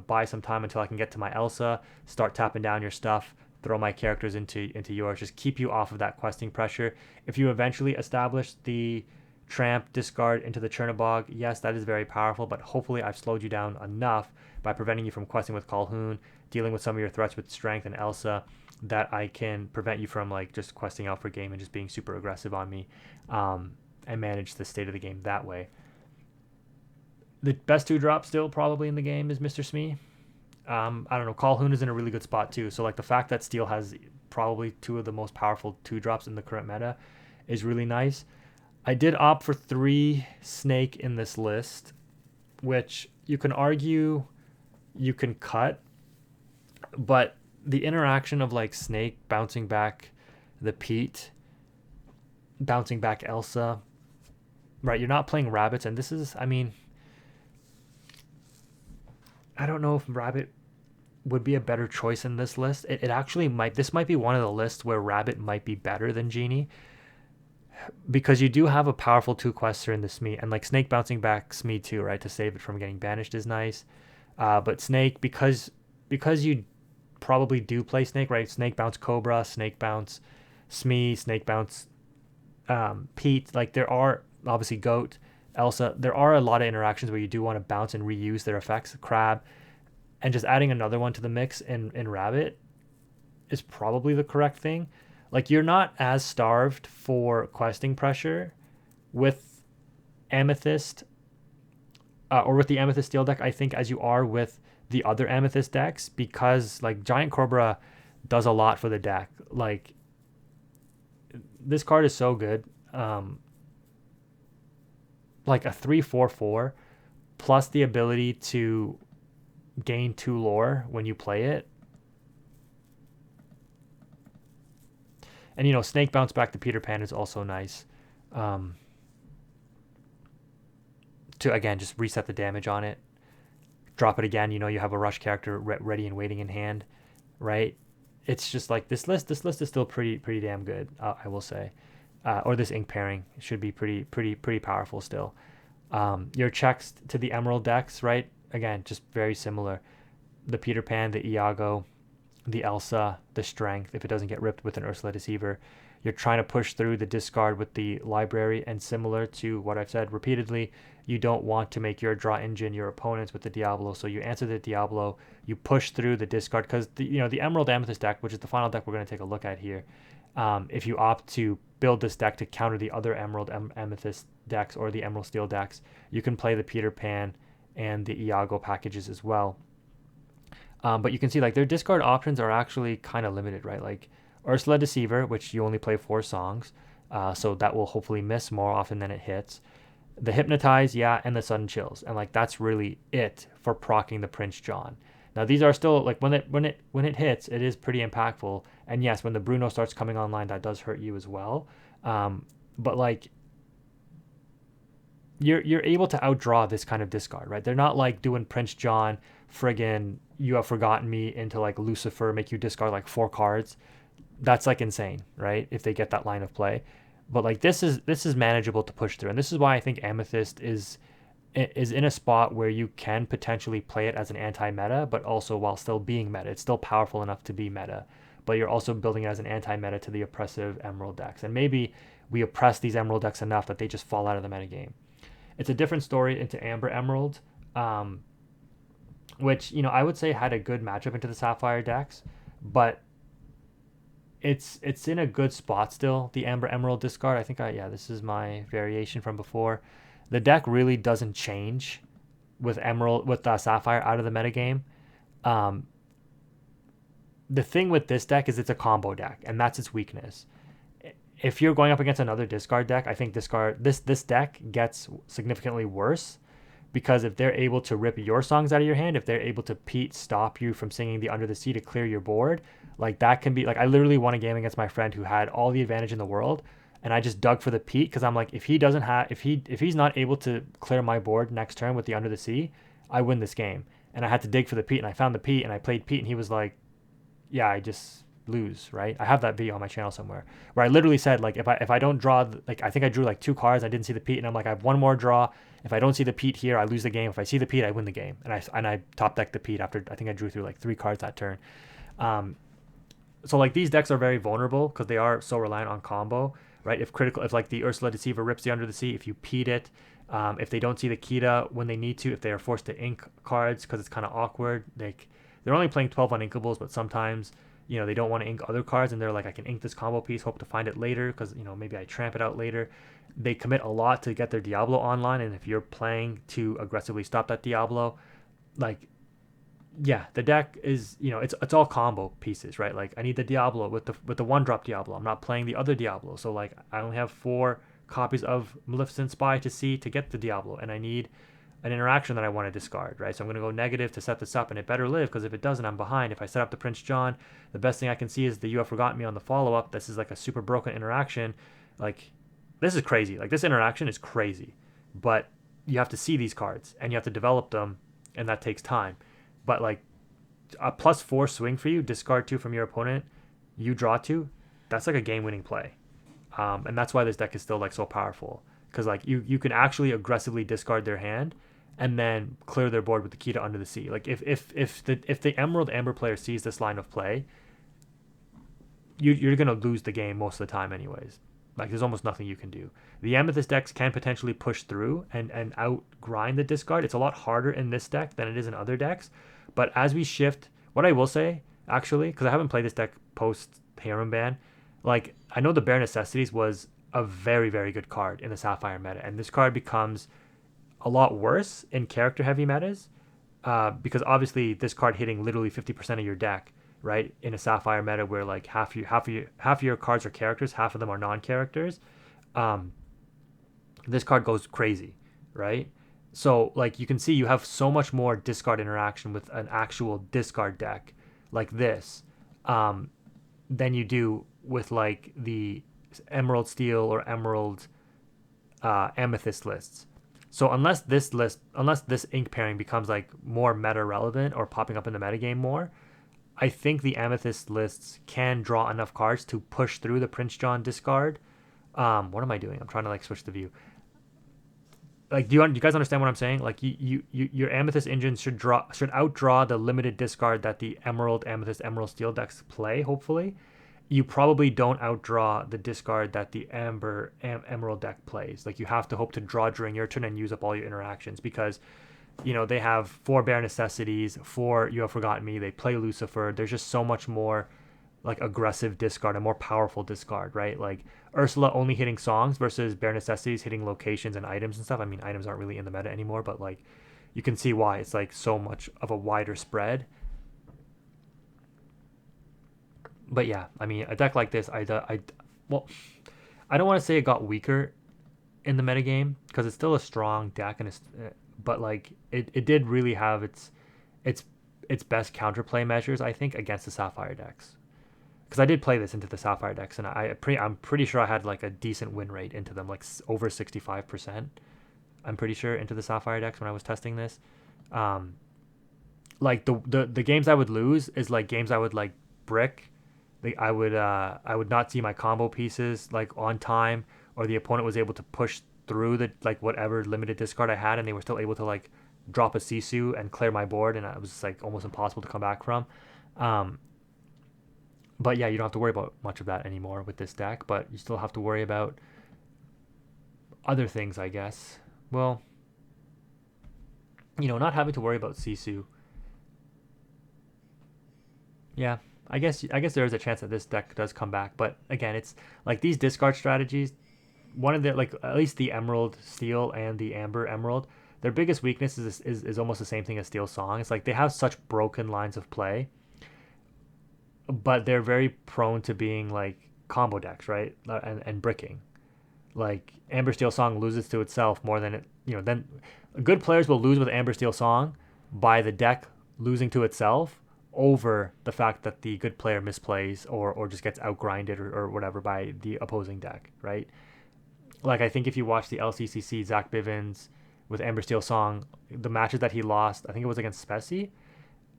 buy some time until I can get to my Elsa, start tapping down your stuff, throw my characters into yours, just keep you off of that questing pressure. If you eventually establish the Tramp discard into the Chernabog, yes, that is very powerful, but hopefully I've slowed you down enough by preventing you from questing with Calhoun, dealing with some of your threats with Strength and Elsa, that I can prevent you from like just questing out for game and just being super aggressive on me, and manage the state of the game that way. The best 2-drop still probably in the game is Mr. Smee. I don't know. Calhoun is in a really good spot too. So like the fact that Steel has probably 2 of the most powerful 2-drops in the current meta is really nice. I did opt for 3 Snake in this list, which you can argue you can cut, but the interaction of like Snake bouncing back the Pete, bouncing back Elsa, right? You're not playing rabbits, and this is, I mean, I don't know if Rabbit would be a better choice in this list. It actually might. This might be one of the lists where Rabbit might be better than Genie, because you do have a powerful 2 quester in the Smee, and like Snake bouncing back Smee too, right, to save it from getting banished is nice. But Snake, because you probably do play Snake, right? Snake bounce Cobra, Snake bounce Smee, Snake bounce Pete. Like there are obviously Goat, Elsa. There are a lot of interactions where you do want to bounce and reuse their effects. Crab, and just adding another one to the mix in Rabbit is probably the correct thing. Like you're not as starved for questing pressure with Amethyst or with the Amethyst Steel deck, I think, as you are with the other Amethyst decks, because like Giant Cobra does a lot for the deck. Like this card is so good. Like a 3/4/4 plus the ability to gain 2 lore when you play it. And Snake bounce back to Peter Pan is also nice. To again just reset the damage on it. Drop it again, you have a rush character ready and waiting in hand, right? It's just like this list is still pretty damn good, I will say. Or this ink pairing should be pretty powerful still. Your checks to the Emerald decks, right? Again, just very similar. The Peter Pan, the Iago, the Elsa, the Strength, if it doesn't get ripped with an Ursula Deceiver. You're trying to push through the discard with the library, and similar to what I've said repeatedly, you don't want to make your draw engine your opponents with the Diablo. So you answer the Diablo, you push through the discard, because the Emerald Amethyst deck, which is the final deck we're going to take a look at here, if you opt to build this deck to counter the other Emerald Amethyst decks or the Emerald Steel decks, you can play the Peter Pan and the Iago packages as well. But you can see like their discard options are actually kind of limited, right? Like Ursula Deceiver, which you only play 4 songs, so that will hopefully miss more often than it hits. The Hypnotize, yeah, and the Sudden Chills, and like that's really it for proccing the Prince John. Now these are still like when it hits, it is pretty impactful. And yes, when the Bruno starts coming online, that does hurt you as well. But like you're able to outdraw this kind of discard, right? They're not like doing Prince John, friggin' You Have Forgotten Me into like Lucifer, make you discard like 4 cards. That's like insane, right? If they get that line of play. But like this is manageable to push through, and this is why I think Amethyst is in a spot where you can potentially play it as an anti-meta, but also while still being meta. It's still powerful enough to be meta, but you're also building it as an anti-meta to the oppressive Emerald decks. And maybe we oppress these Emerald decks enough that they just fall out of the metagame. It's a different story into Amber Emerald, which I would say had a good matchup into the Sapphire decks, but it's in a good spot still. The Amber Emerald discard, I think this is my variation from before. The deck really doesn't change with Sapphire out of the metagame. The thing with this deck is it's a combo deck, and that's its weakness. If you're going up against another discard deck, I think this deck gets significantly worse because if they're able to rip your songs out of your hand, if they're able to stop you from singing the Under the Sea to clear your board, like that can be like, I literally won a game against my friend who had all the advantage in the world, and I just dug for the Pete because I'm like, if he doesn't have, if he's not able to clear my board next turn with the Under the Sea, I win this game. And I had to dig for the Pete, and I found the Pete, and I played Pete, and he was like, yeah, I just lose, right? I have that video on my channel somewhere where I literally said, like, if I don't draw, like, I think I drew like 2 cards, I didn't see the Pete, and I'm like, I have 1 more draw. If I don't see the Pete here, I lose the game. If I see the Pete, I win the game. And I top decked the Pete after I think I drew through like 3 cards that turn. So like these decks are very vulnerable because they are so reliant on combo, right? If like the Ursula Deceiver rips the Under the Sea, if you Pete it, if they don't see the Kita when they need to, if they are forced to ink cards because it's kind of awkward, they're only playing 12 uninkables, but sometimes, you know, they don't want to ink other cards, and they're like, I can ink this combo piece, hope to find it later because, you know, maybe I tramp it out later. They commit a lot to get their Diablo online, and if you're playing to aggressively stop that Diablo, like, yeah, the deck is, you know, it's all combo pieces, right? Like, I need the Diablo with the 1-drop Diablo. I'm not playing the other Diablo, so like I only have 4 copies of Maleficent Spy to see to get the Diablo, and I need an interaction that I want to discard, right? So I'm going to go negative to set this up, and it better live, because if it doesn't, I'm behind. If I set up the Prince John, the best thing I can see is the You Have Forgotten Me on the follow-up. This is like a super broken interaction. Like, this is crazy. Like, this interaction is crazy, but you have to see these cards, and you have to develop them, and that takes time. But like a +4 swing for you, discard 2 from your opponent, you draw 2, that's like a game-winning play. And that's why this deck is still like so powerful, because like you can actually aggressively discard their hand and then clear their board with the Kita Under the Sea. Like if the Emerald Amber player sees this line of play, you're gonna lose the game most of the time anyways. Like, there's almost nothing you can do. The Amethyst decks can potentially push through and out grind the discard. It's a lot harder in this deck than it is in other decks. But as we shift, what I will say, actually, because I haven't played this deck post-HIRAM ban, like, I know the Bare Necessities was a very, very good card in the Sapphire meta. And this card becomes a lot worse in character-heavy metas, because obviously this card hitting literally 50% of your deck, right, in a Sapphire meta where like half of your cards are characters, half of them are non-characters, this card goes crazy, right? So like you can see, you have so much more discard interaction with an actual discard deck like this, than you do with like the Emerald Steel or Emerald Amethyst lists. So unless this ink pairing becomes like more meta relevant or popping up in the metagame more, I think the Amethyst lists can draw enough cards to push through the Prince John discard. What am I doing? I'm trying to like switch the view. Like, do you guys understand what I'm saying? Like, your Amethyst engine should outdraw the limited discard that the Emerald, Amethyst, Emerald Steel decks play. Hopefully, you probably don't outdraw the discard that the Emerald deck plays. Like, you have to hope to draw during your turn and use up all your interactions, because, you know, they have 4 Bare Necessities, 4 You Have Forgotten Me, they play Lucifer. There's just so much more like aggressive discard, a more powerful discard, right? Like Ursula only hitting songs versus Bare Necessities hitting locations and items and stuff. I mean, items aren't really in the meta anymore, but like you can see why it's like so much of a wider spread. But yeah, I mean, a deck like this, well, I don't want to say it got weaker in the metagame, because it's still a strong deck, and but like it did really have its best counterplay measures, I think, against the Sapphire decks. Because I did play this into the Sapphire decks, and I'm pretty sure I had like a decent win rate into them, like over 65%. I'm pretty sure into the Sapphire decks when I was testing this. Like the games I would lose is like games I would like brick. I would not see my combo pieces like on time, or the opponent was able to push through the like whatever limited discard I had, and they were still able to like drop a Sisu and clear my board, and it was like almost impossible to come back from. But yeah, you don't have to worry about much of that anymore with this deck, but you still have to worry about other things, I guess. Well, you know, not having to worry about Sisu. Yeah, I guess there is a chance that this deck does come back, but again, it's like these discard strategies. One of the, like, at least the Emerald Steel and the Amber Emerald, their biggest weakness is almost the same thing as Steel Song. It's like they have such broken lines of play, but they're very prone to being like combo decks, right? And bricking. Like Amber Steel Song loses to itself more than it, then good players will lose with Amber Steel Song by the deck losing to itself over the fact that the good player misplays or just gets outgrinded or whatever by the opposing deck, right? Like I think if you watch the LCCC Zach Bivens with Amber Steel Song, the matches that he lost, I think it was against Spessy,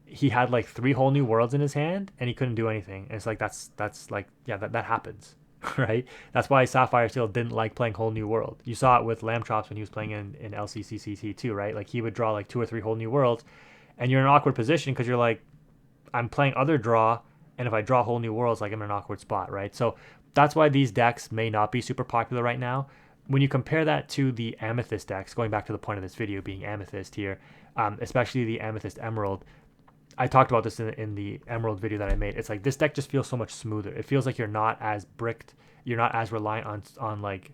he had like 3 whole new worlds in his hand and he couldn't do anything. And it's like that's like yeah, that happens. Right? That's why Sapphire Steel didn't like playing whole new world. You saw it with Lamb Chops when he was playing in LCCCT too, right? Like he would draw like 2 or 3 whole new worlds and you're in an awkward position because you're like, I'm playing other draw, and if I draw whole new worlds, like I'm in an awkward spot, right? So that's why these decks may not be super popular right now. When you compare that to the Amethyst decks, going back to the point of this video being Amethyst here, especially the Amethyst Emerald, I talked about this in the Emerald video that I made. It's like this deck just feels so much smoother. It feels like you're not as bricked, you're not as reliant on like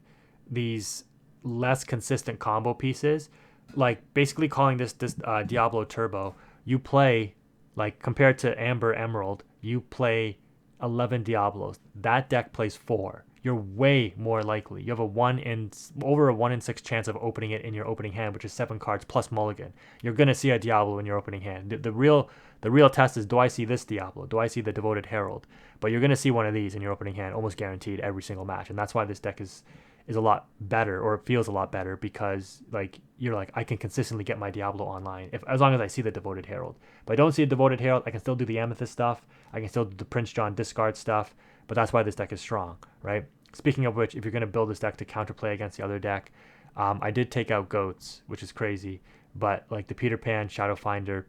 these less consistent combo pieces. Like basically calling this Diablo Turbo, you play like compared to Amber Emerald, you play 11 Diablos. That deck plays 4. You're way more likely. You have over a 1 in 6 chance of opening it in your opening hand, which is 7 cards plus mulligan. You're gonna see a Diablo in your opening hand. The real test is, do I see this Diablo? Do I see the Devoted Herald? But you're gonna see one of these in your opening hand, almost guaranteed every single match, and that's why this deck is a lot better, or it feels a lot better, because like you're like, I can consistently get my Diablo online as long as I see the Devoted Herald. If I don't see a Devoted Herald, I can still do the Amethyst stuff. I can still do the Prince John discard stuff. But that's why this deck is strong, right? Speaking of which, if you're going to build this deck to counterplay against the other deck, I did take out Goats, which is crazy. But like the Peter Pan, Shadow Finder,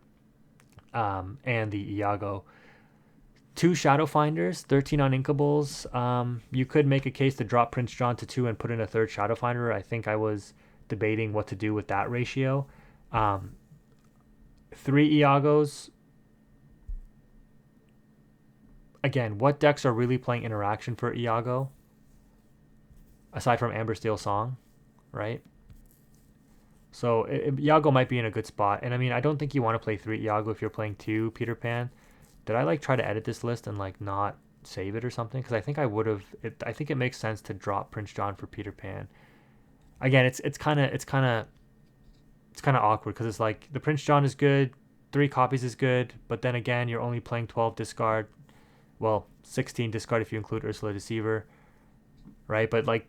and the Iago, 2 Shadow Finders, 13 Uninkables. You could make a case to drop Prince John to 2 and put in a 3rd Shadow Finder. I think I was debating what to do with that ratio. 3 Iagos. Again, what decks are really playing interaction for Iago? Aside from Amber Steel Song, right? So Iago might be in a good spot. And I mean, I don't think you want to play 3 Iago if you're playing 2 Peter Pan. Did I like try to edit this list and like not save it or something? Because I think I would have. I think it makes sense to drop Prince John for Peter Pan. Again, it's kind of awkward because it's like the Prince John is good, 3 copies is good, but then again you're only playing 12 discard. Well, 16 discard if you include Ursula Deceiver, right? But like,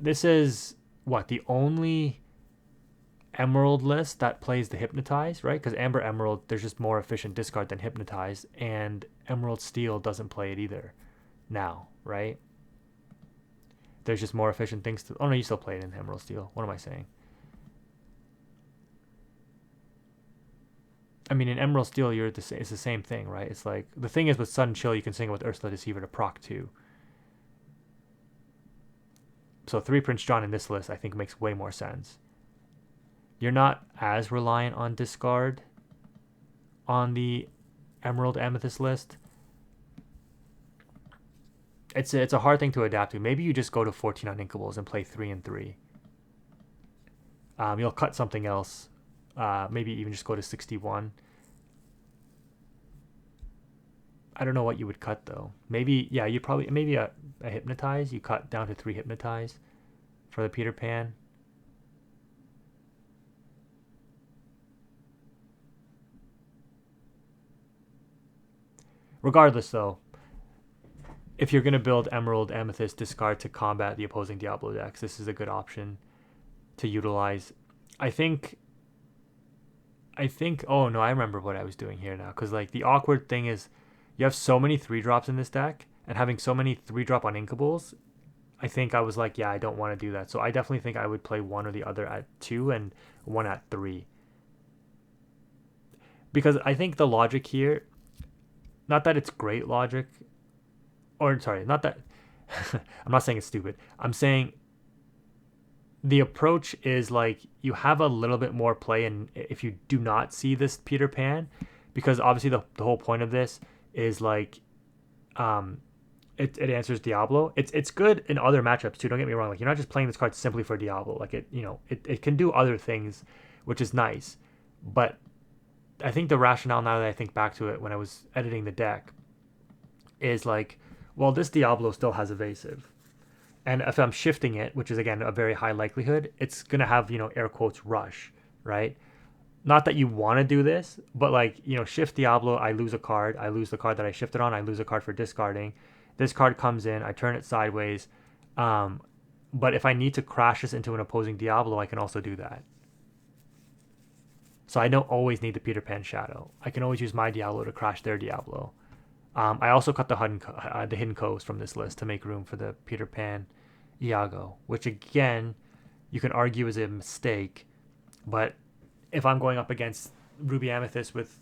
this is what, the only Emerald list that plays the Hypnotize, right? Because Amber Emerald, there's just more efficient discard than Hypnotize, and Emerald Steel doesn't play it either now, right? There's just more efficient things to... Oh no, you still play it in Emerald Steel. What am I saying? I mean, in Emerald Steel, it's the same thing, right? It's like, the thing is with Sudden Chill, you can sing it with Ursula Deceiver to proc 2. So 3 Prince John in this list, I think, makes way more sense. You're not as reliant on discard on the Emerald Amethyst list. It's a hard thing to adapt to. Maybe you just go to 14 Uninkables and play 3 and 3. You'll cut something else. Maybe even just go to 61. I don't know what you would cut though. Maybe, yeah, you probably, maybe a Hypnotize. You cut down to 3 Hypnotize for the Peter Pan. Regardless though, if you're going to build Emerald Amethyst discard to combat the opposing Diablo decks, this is a good option to utilize. I think, oh no, I remember what I was doing here now. Because like the awkward thing is you have so many 3-drops in this deck, and having so many 3-drop Uninkables, I think I was like, yeah, I don't want to do that. So I definitely think I would play one or the other at 2 and one at 3. Because I think the logic here, not that it's great logic, or sorry, not that, I'm not saying it's stupid. I'm saying the approach is like you have a little bit more play and if you do not see this Peter Pan, because obviously the whole point of this is like it answers Diablo. It's good in other matchups too, don't get me wrong. Like you're not just playing this card simply for Diablo. Like it can do other things, which is nice. But I think the rationale, now that I think back to it when I was editing the deck, is like, well, this Diablo still has evasive. And if I'm shifting it, which is again a very high likelihood, it's gonna have, air quotes, rush, right? Not that you want to do this, but like, shift Diablo, I lose a card. I lose the card that I shifted on. I lose a card for discarding. This card comes in, I turn it sideways. But if I need to crash this into an opposing Diablo, I can also do that. So I don't always need the Peter Pan Shadow. I can always use my Diablo to crash their Diablo. I also cut the hidden coves from this list to make room for the Peter Pan Iago, which again, you can argue is a mistake. But if I'm going up against Ruby Amethyst with,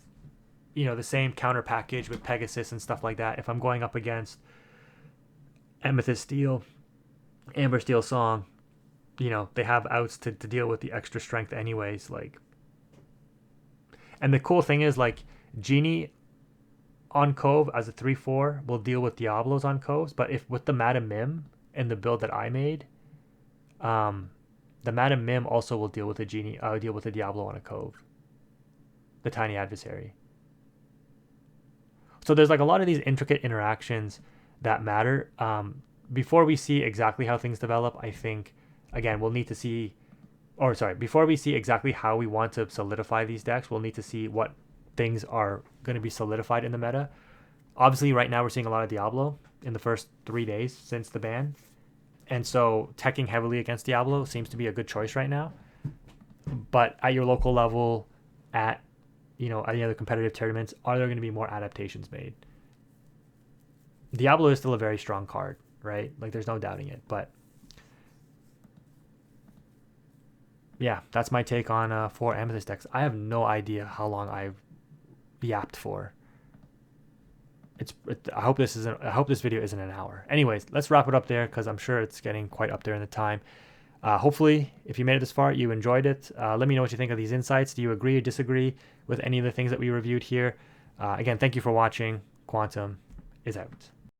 the same counter package with Pegasus and stuff like that, if I'm going up against Amethyst Steel, Amber Steel Song, they have outs to deal with the extra strength anyways. Like, and the cool thing is, like, Genie on Cove as a 3/4 will deal with Diablos on Coves, but if with the Madam Mim and the build that I made, the Madam Mim also will deal with deal with the Diablo on a Cove, the Tiny Adversary. So there's like a lot of these intricate interactions that matter. Before we see exactly how things develop, I think, again, we'll need to see, before we see exactly how we want to solidify these decks, we'll need to see what things are going to be solidified in the meta. Obviously, right now we're seeing a lot of Diablo in the first 3 days since the ban. And so teching heavily against Diablo seems to be a good choice right now. But at your local level, at any other competitive tournaments, are there going to be more adaptations made? Diablo is still a very strong card, right? Like, there's no doubting it. But yeah, that's my take on 4 Amethyst decks. I have no idea how long I've yapped for. I hope this video isn't an hour. Anyways, let's wrap it up there because I'm sure it's getting quite up there in the time. Hopefully, if you made it this far, you enjoyed it. Let me know what you think of these insights. Do you agree or disagree with any of the things that we reviewed here? Again, thank you for watching. Quantum is out.